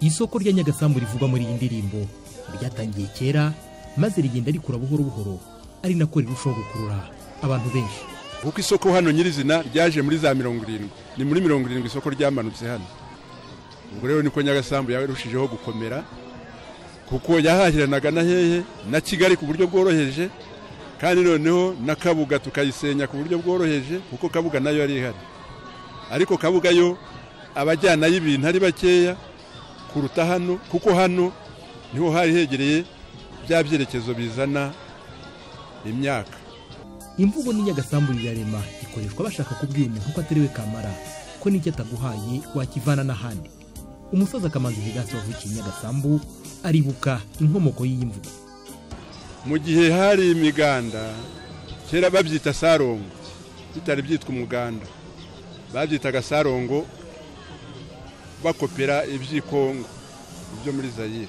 Isoko rya Nyagasambu rivugwa muri iyi ndirimbo ryatangiye kera maze rigenda rikura buhoro buhoro, ari nako rirushaho gukurura abantu benshi. Kuko isoko hano nyirizina ryaje muri za 70, ni muri 70 isoko ryamanutse hano. Ubwo rero niko Nyagasambu yarushijeho gukomera, kuko yahahiranaga na hehe na Kigali ku buryo bworoheje, kandi noneho na Kabuga tukayisenya ku buryo bworoheje, kuko Kabuga nayo yari ihari. Ariko Kabuga yo abajyana y'ibintu ari bakeya kuruta hano, kuko hano niho hari hegereye bya byerekezo bizana imyaka. Imvugo ni Nyagasambu rirarema ikoreshwa bashaka kubwira umuntu ko atariwe kamara, ko n'icyo ataguhaye wakivana n'ahandi. Umusaza Kamanzi Vigasi wavukiye Nyagasambu aribuka inkomoko y'iyi mvugo. Mu gihe hari imiganda kera babyita sarongo, bitari byitwa umuganda, babyitaga sarongo, bakopera ibyikongo byo muri Zaire.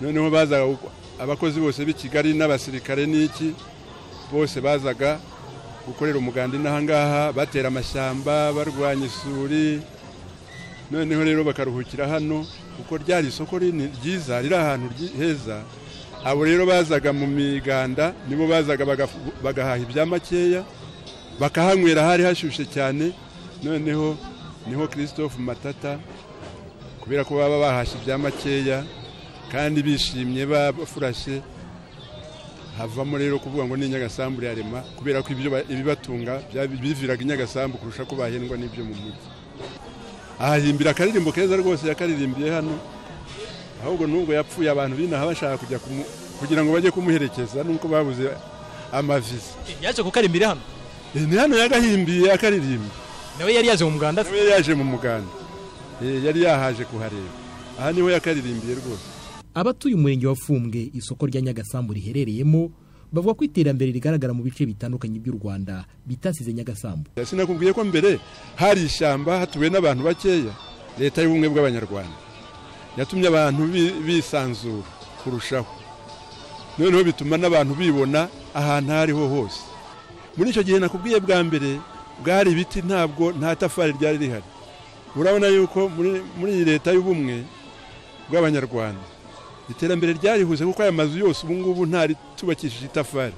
Noneho bazaga abakozi bose b'i Kigali n'abasirikare n'iki bose bazaga gukorera umuganda n'ahangaha, batera amashyamba, barwanya isuri. Noneho rero bakaruhukira hano, kuko ryari isoko ryiza riri ahantu heza. Abo rero bazaga mu miganda, nibo bazaga bagahaha ibya makeya, bakahanywera hari hashushe cyane. Noneho niho Christophe Matata, kubera ko baba bahashye ibya makeya kandi bishimye bafurashe, havamo rero kuvuga ngo ni Nyagasambu rirarema, kubera ko ibibatunga biviraga Nyagasambu kurusha ko bahendwa n'ibyo mu mujyi. Ahimbira akaririmbo keza rwose yakaririmbiye hano, ahubwo nubwo yapfuye abantu binaha bashaka kujya kugira ngo bajye kumuherekeza, nuko babuze amavisa. Yaje kukarimbira hano? Ni hano yagahimbiye akaririmba. Nawe yari yaje mu muganda? Nawe yari yaje mu muganda. Yari yahaje kuhareba. Aha niho yakaririmbiye rwose. Abatuye umurenge wa Fumbwe isoko rya Nyagasambu riherereyemo bavuga ko iterambere rigaragara mu bice bitandukanye by'u Rwanda bitasize Nyagasambu. Sinakubwiye ko mbere hari ishyamba, hatuwe n'abantu bakeya. Leta y'ubumwe bw'Abanyarwanda yatumye abantu bisanzura kurushaho, noneho bituma n'abantu bibona ahantu hariho hose. Muri icyo gihe nakubwiye bwa mbere bwari ibiti, nta tafari ryari rihari. Urabona yuko muri leta y'ubumwe bw'Abanyarwanda iterambere ryarihuze, kuko aya mazu yose ubu ngubu ntari tubakishije itafari,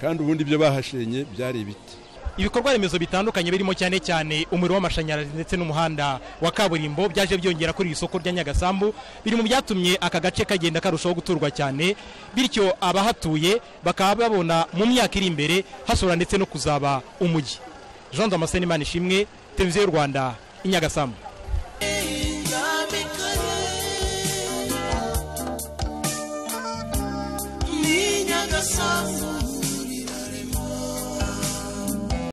kandi ubundi byo bahashenye byari ibiti. Ibikorwa remezo bitandukanye birimo cyane cyane umuriro w'amashanyarazi ndetse n'umuhanda wa kaburimbo byaje byongera kuri isoko rya Nyagasambu, biri mu byatumye aka gace kagenda karushaho guturwa cyane, bityo abahatuye bakaba babona mu myaka iri imbere hasura ndetse no kuzaba umujyi. Jean Damascene Manishimwe, Televiziyo y'u Rwanda, i Nyagasambu.